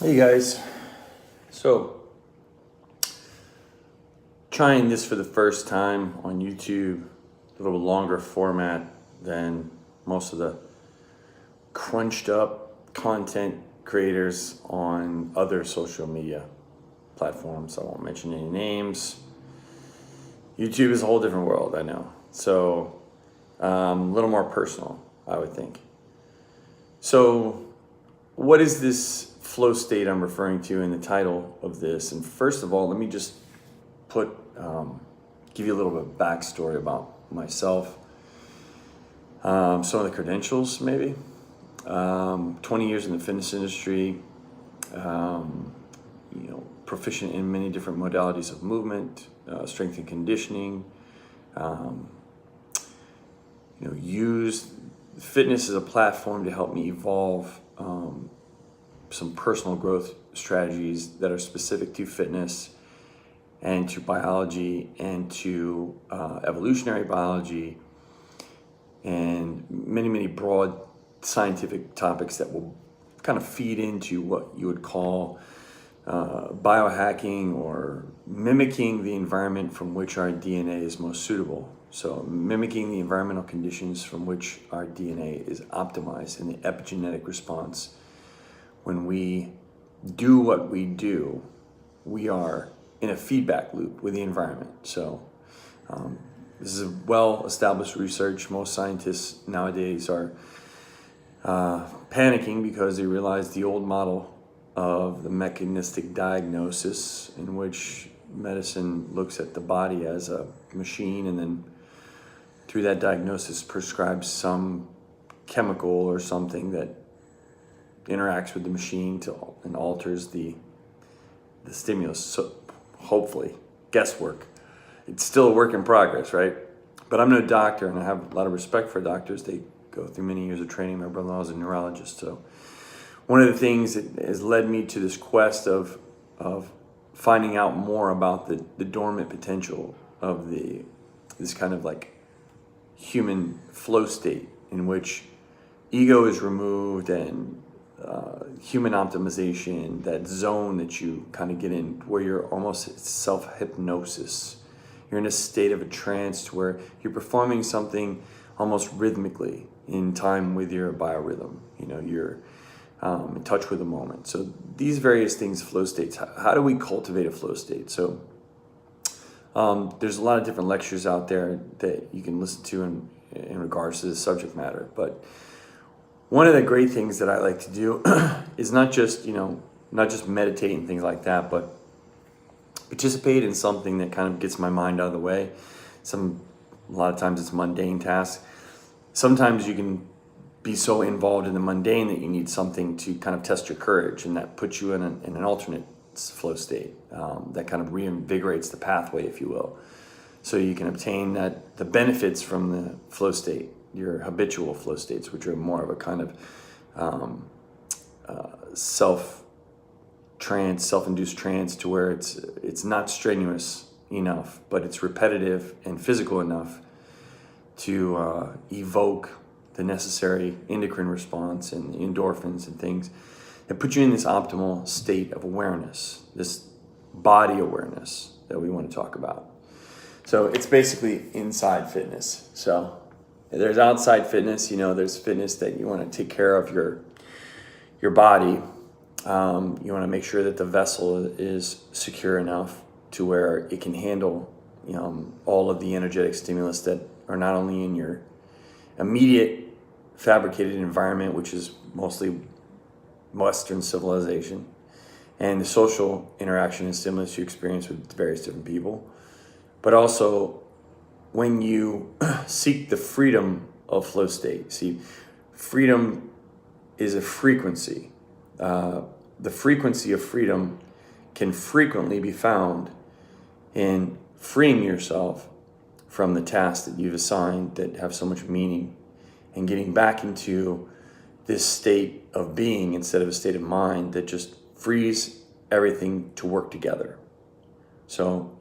Hey guys, so trying this for the first time on YouTube, a little longer format than most of the crunched up content creators on other social media platforms. I won't mention any names. YouTube is a whole different world, I know. So a little more personal, I would think. So what is this flow state I'm referring to in the title of this? And first of all, let me just give you a little bit of backstory about myself. Some of the credentials, maybe. 20 years in the fitness industry. Proficient in many different modalities of movement, strength and conditioning. Use fitness as a platform to help me evolve some personal growth strategies that are specific to fitness and to biology and to evolutionary biology and many broad scientific topics that will kind of feed into what you would call biohacking or mimicking the environment from which our DNA is most suitable. So mimicking the environmental conditions from which our DNA is optimized in the epigenetic response. When we do what we do, we are in a feedback loop with the environment. So this is a well-established research. Most scientists nowadays are panicking because they realize the old model of the mechanistic diagnosis, in which medicine looks at the body as a machine and then through that diagnosis prescribes some chemical or something that interacts with the machine and alters the stimulus. So hopefully, guesswork. It's still a work in progress, right? But I'm no doctor, and I have a lot of respect for doctors. They go through many years of training. My brother-in-law is a neurologist. So one of the things that has led me to this quest of finding out more about the dormant potential of this kind of like human flow state in which ego is removed and human optimization, that zone that you kind of get in where you're almost self-hypnosis. You're in a state of a trance to where you're performing something almost rhythmically in time with your biorhythm. You're in touch with the moment. So these various things, flow states, how do we cultivate a flow state? So there's a lot of different lectures out there that you can listen to in regards to this subject matter. But one of the great things that I like to do is not just meditate and things like that, but participate in something that kind of gets my mind out of the way. A lot of times it's mundane tasks. Sometimes you can be so involved in the mundane that you need something to kind of test your courage, and that puts you in an alternate flow state that kind of reinvigorates the pathway, if you will. So you can obtain the benefits from the flow state, your habitual flow states, which are more of a kind of self-induced trance, to where it's not strenuous enough, but it's repetitive and physical enough to evoke the necessary endocrine response and endorphins and things that put you in this optimal state of awareness, this body awareness that we want to talk about. So it's basically inside fitness. So there's outside fitness, there's fitness that you want to take care of your body. You want to make sure that the vessel is secure enough to where it can handle all of the energetic stimulus that are not only in your immediate fabricated environment, which is mostly Western civilization, and the social interaction and stimulus you experience with various different people, but also when you seek the freedom of flow state. See, freedom is a frequency. The frequency of freedom can frequently be found in freeing yourself from the tasks that you've assigned that have so much meaning, and getting back into this state of being instead of a state of mind that just frees everything to work together. So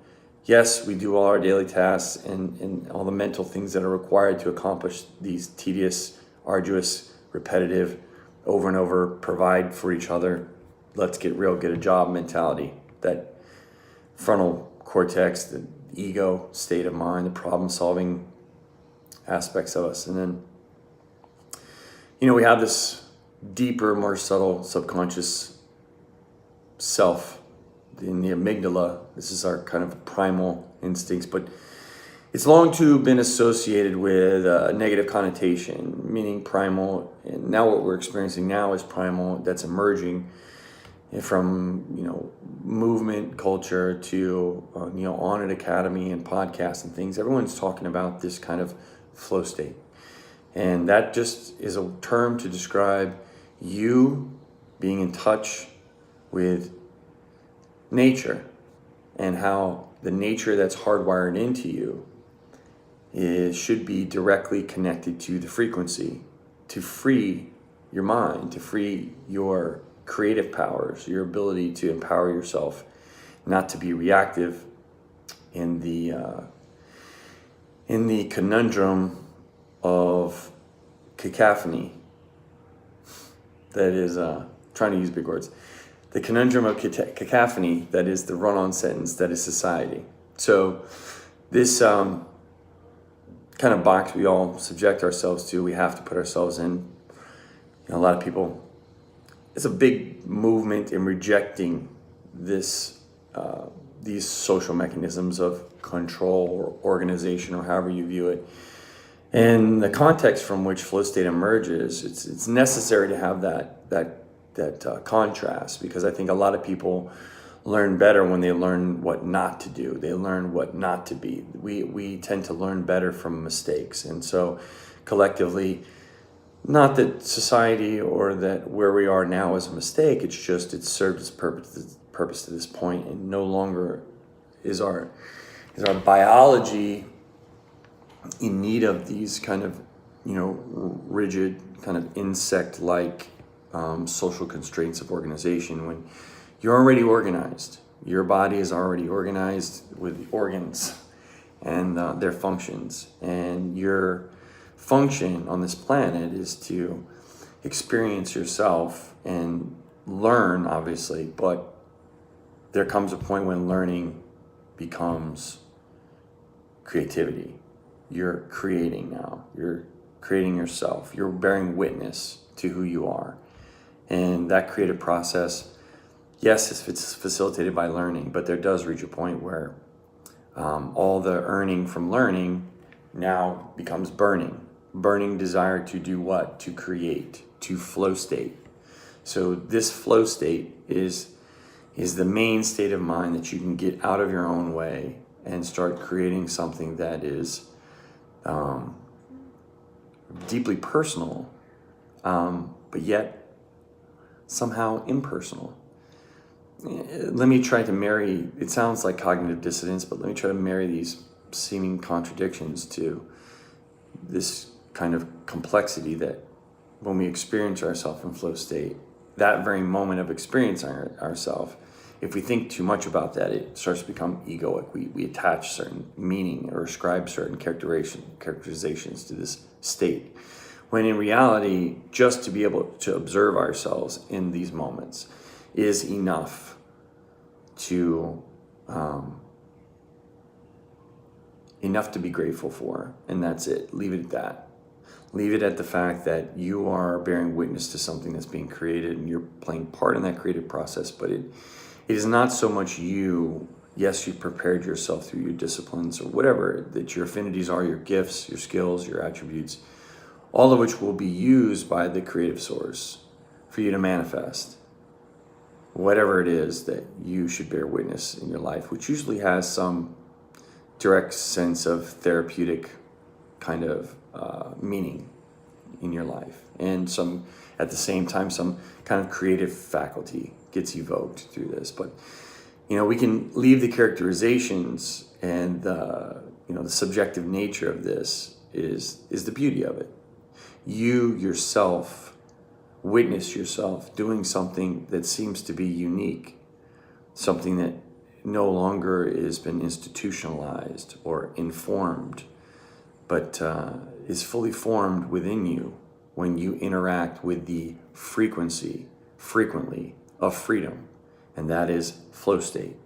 yes, we do all our daily tasks and all the mental things that are required to accomplish these tedious, arduous, repetitive, over and over, provide for each other let's get real, get a job mentality, that frontal cortex, the ego state of mind, the problem solving aspects of us. And then, we have this deeper, more subtle subconscious self in the amygdala. This is our kind of primal instincts, but it's long to been associated with a negative connotation, meaning primal. And now what we're experiencing now is primal, that's emerging from, movement culture to, On It Academy and podcasts and things. Everyone's talking about this kind of flow state. And that just is a term to describe you being in touch with nature, and how the nature that's hardwired into you should be directly connected to the frequency, to free your mind, to free your creative powers, your ability to empower yourself, not to be reactive in the conundrum of cacophony. That is, trying to use big words. The conundrum of cacophony, that is the run-on sentence, that is society. So this kind of box we all subject ourselves to, we have to put ourselves in. A lot of people, it's a big movement in rejecting this, these social mechanisms of control or organization, or however you view it. And the context from which flow state emerges, it's necessary to have that contrast, because I think a lot of people learn better when they learn what not to do. They learn what not to be. We tend to learn better from mistakes. And so collectively, not that society or that where we are now is a mistake, it's just it's served its purpose to this point, and no longer is our biology in need of these kind of, rigid, kind of insect-like social constraints of organization. When you're already organized, your body is already organized with organs and their functions, and your function on this planet is to experience yourself and learn, obviously, but there comes a point when learning becomes creativity. You're creating now. You're creating yourself. You're bearing witness to who you are. And that creative process, yes, it's facilitated by learning, but there does reach a point where all the earning from learning now becomes burning desire to do what? To create, to flow state. So this flow state is the main state of mind that you can get out of your own way and start creating something that is deeply personal, but yet somehow impersonal. Let me try to marry, it sounds like cognitive dissonance, but let me try to marry these seeming contradictions to this kind of complexity that when we experience ourselves in flow state, that very moment of experiencing ourselves, if we think too much about that, it starts to become egoic. We attach certain meaning or ascribe certain characterizations to this state. When in reality, just to be able to observe ourselves in these moments is enough to be grateful for, and that's it. Leave it at that. Leave it at the fact that you are bearing witness to something that's being created, and you're playing part in that creative process, but it is not so much you. Yes, you've prepared yourself through your disciplines or whatever that your affinities are, your gifts, your skills, your attributes, all of which will be used by the creative source for you to manifest whatever it is that you should bear witness in your life, which usually has some direct sense of therapeutic kind of meaning in your life, and some, at the same time, some kind of creative faculty gets evoked through this. But we can leave the characterizations and the subjective nature of this is the beauty of it. You yourself witness yourself doing something that seems to be unique, something that no longer has been institutionalized or informed, but is fully formed within you when you interact with the frequency frequently of freedom, and that is flow state.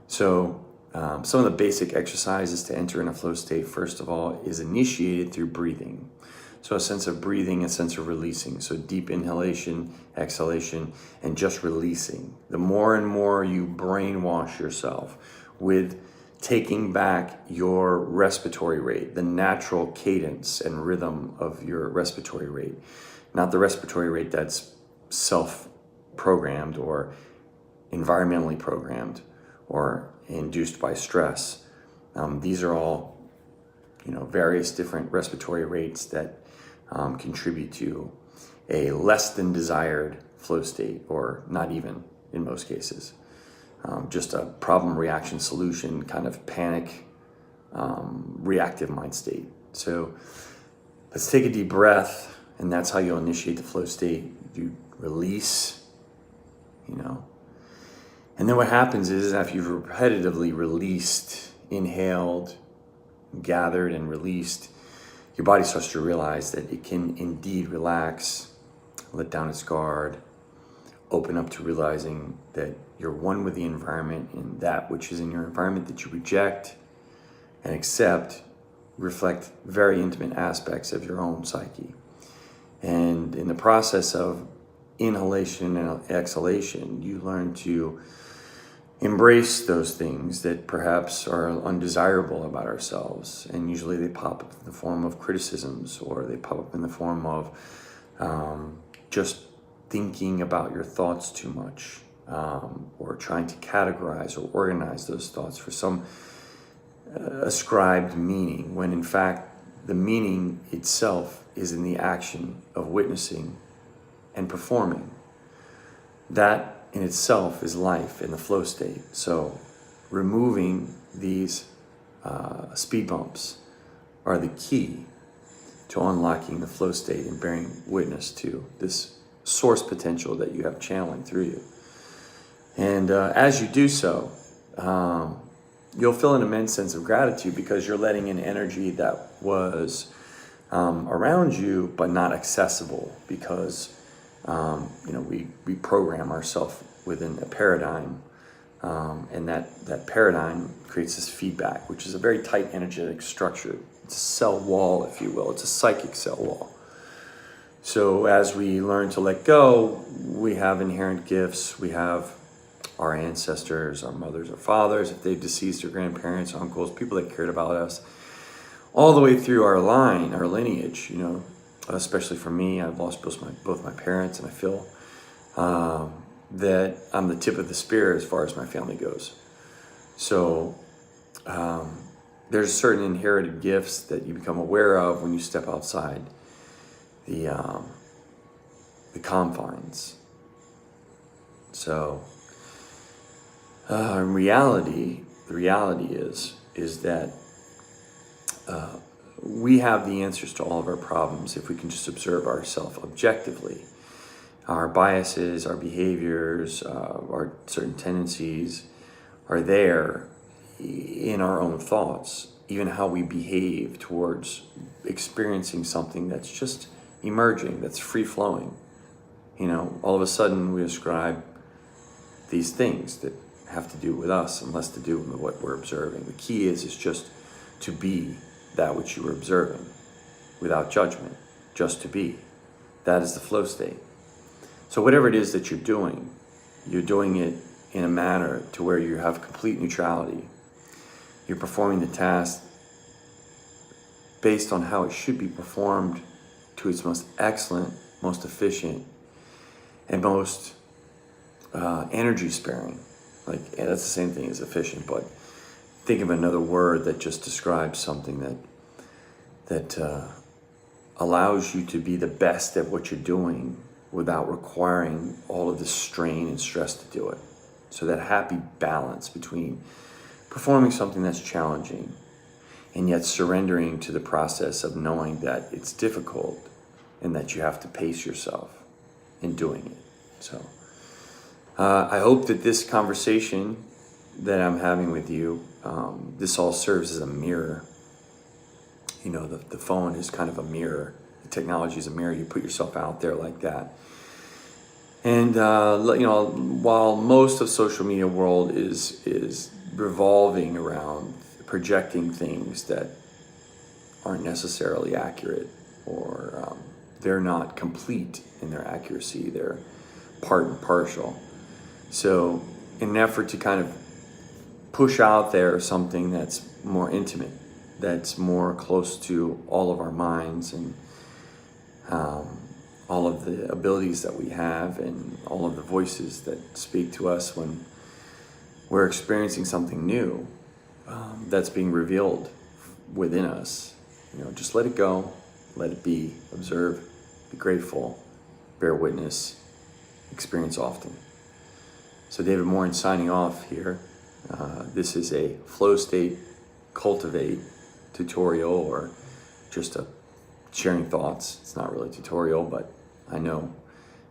So some of the basic exercises to enter in a flow state, first of all, is initiated through breathing. So a sense of breathing, a sense of releasing. So deep inhalation, exhalation, and just releasing. The more and more you brainwash yourself with taking back your respiratory rate, the natural cadence and rhythm of your respiratory rate, not the respiratory rate that's self-programmed or environmentally programmed or induced by stress. These are all, various different respiratory rates that contribute to a less than desired flow state, or not even in most cases. Just a problem, reaction, solution, kind of panic, reactive mind state. So let's take a deep breath, and that's how you'll initiate the flow state. You release, and then what happens is after you've repetitively released, inhaled, gathered, and released, your body starts to realize that it can indeed relax, let down its guard, open up to realizing that you're one with the environment, and that which is in your environment that you reject and accept reflect very intimate aspects of your own psyche. And in the process of inhalation and exhalation, you learn to embrace those things that perhaps are undesirable about ourselves. And usually they pop up in the form of criticisms, or they pop up in the form of just thinking about your thoughts too much, or trying to categorize or organize those thoughts for some ascribed meaning, when in fact the meaning itself is in the action of witnessing and performing. That in itself is life in the flow state. So removing these speed bumps are the key to unlocking the flow state and bearing witness to this source potential that you have channeling through you. And as you do so, you'll feel an immense sense of gratitude, because you're letting in energy that was around you but not accessible, because we program ourselves within a paradigm, and that paradigm creates this feedback, which is a very tight energetic structure. It's a cell wall, if you will. It's a psychic cell wall. So as we learn to let go, we have inherent gifts. We have our ancestors, our mothers, our fathers, if they've deceased, our grandparents, uncles, people that cared about us, all the way through our line, our lineage. Especially for me, I've lost both my parents, and I feel that I'm the tip of the spear as far as my family goes. So there's certain inherited gifts that you become aware of when you step outside the confines. So in reality, the reality is that we have the answers to all of our problems if we can just observe ourselves objectively. Our biases, our behaviors, our certain tendencies are there in our own thoughts, even how we behave towards experiencing something that's just emerging, that's free-flowing. All of a sudden we ascribe these things that have to do with us and less to do with what we're observing. The key is just to be that which you are observing without judgment, just to be. That is the flow state. So whatever it is that you're doing it in a manner to where you have complete neutrality. You're performing the task based on how it should be performed to its most excellent, most efficient, and most energy sparing. That's the same thing as efficient, but think of another word that just describes something that allows you to be the best at what you're doing without requiring all of the strain and stress to do it. So that happy balance between performing something that's challenging and yet surrendering to the process of knowing that it's difficult and that you have to pace yourself in doing it. So I hope that this conversation that I'm having with you, this all serves as a mirror. The phone is kind of a mirror. The technology is a mirror. You put yourself out there like that. And while most of social media world is revolving around projecting things that aren't necessarily accurate, or they're not complete in their accuracy, they're part and partial. So in an effort to kind of push out there something that's more intimate, that's more close to all of our minds, and all of the abilities that we have, and all of the voices that speak to us when we're experiencing something new, that's being revealed within us. Just let it go, let it be, observe, be grateful, bear witness, experience often. So David Morin signing off here. This is a flow state cultivate tutorial, or just a sharing thoughts. It's not really a tutorial, but I know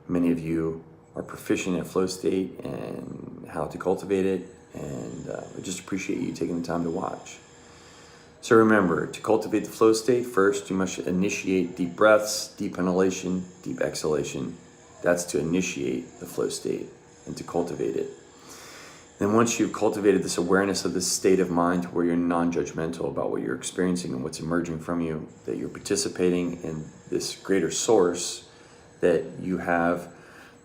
many of you are proficient at flow state and how to cultivate it, and I just appreciate you taking the time to watch. So remember, to cultivate the flow state, first you must initiate deep breaths, deep inhalation, deep exhalation. That's to initiate the flow state and to cultivate it. Then once you've cultivated this awareness of this state of mind, where you're non-judgmental about what you're experiencing and what's emerging from you, that you're participating in this greater source that you have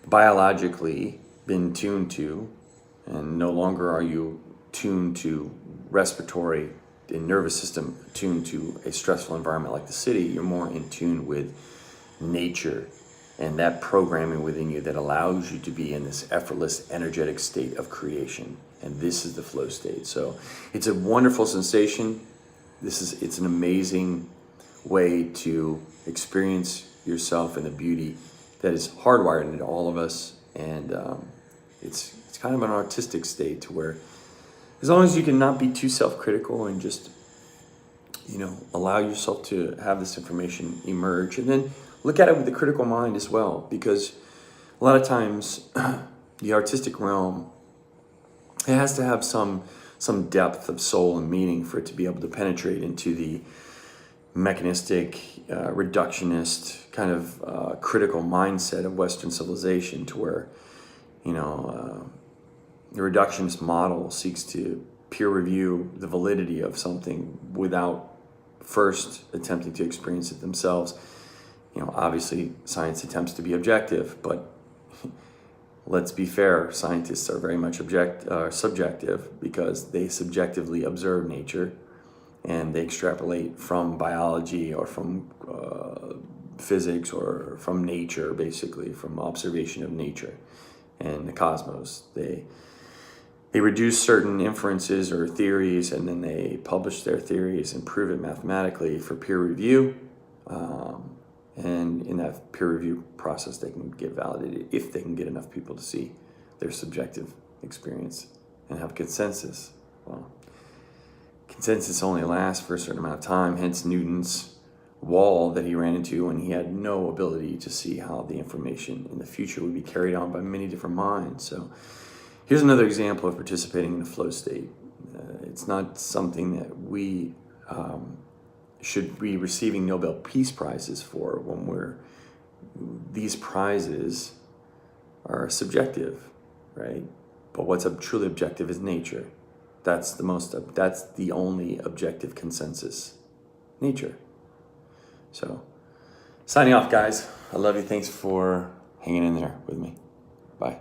biologically been tuned to, and no longer are you tuned to respiratory and nervous system tuned to a stressful environment like the city. You're more in tune with nature and that programming within you that allows you to be in this effortless, energetic state of creation. And this is the flow state. So it's a wonderful sensation. It's an amazing way to experience yourself and the beauty that is hardwired into all of us. And it's kind of an artistic state, to where, as long as you can not be too self-critical and just, allow yourself to have this information emerge, and then look at it with the critical mind as well, because a lot of times the artistic realm, it has to have some depth of soul and meaning for it to be able to penetrate into the mechanistic, reductionist kind of critical mindset of Western civilization, to where, the reductionist model seeks to peer review the validity of something without first attempting to experience it themselves. Obviously science attempts to be objective, but let's be fair, scientists are very much subjective, because they subjectively observe nature, and they extrapolate from biology, or from physics, or from nature, basically from observation of nature and the cosmos. They reduce certain inferences or theories, and then they publish their theories and prove it mathematically for peer review. And in that peer review process, they can get validated if they can get enough people to see their subjective experience and have consensus. Well, consensus only lasts for a certain amount of time, hence Newton's wall that he ran into when he had no ability to see how the information in the future would be carried on by many different minds. So here's another example of participating in the flow state. It's not something that we should be receiving Nobel Peace Prizes for, these prizes are subjective, right? But what's truly objective is nature. That's the only objective consensus, nature. So, signing off, guys. I love you. Thanks for hanging in there with me. Bye.